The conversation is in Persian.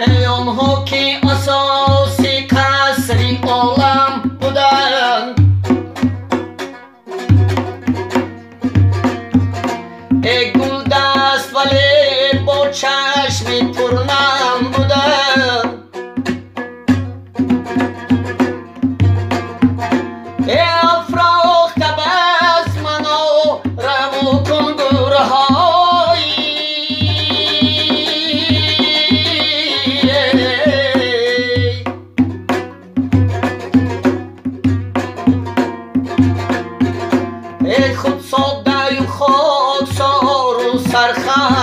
ای آنها که اساس قصر عالم بودند، ای گل دست ولی با چشم پرنم بودند، ای افراخته بز منو رمو کن گورهایی، ای خود ساده و خاکسار و سرخم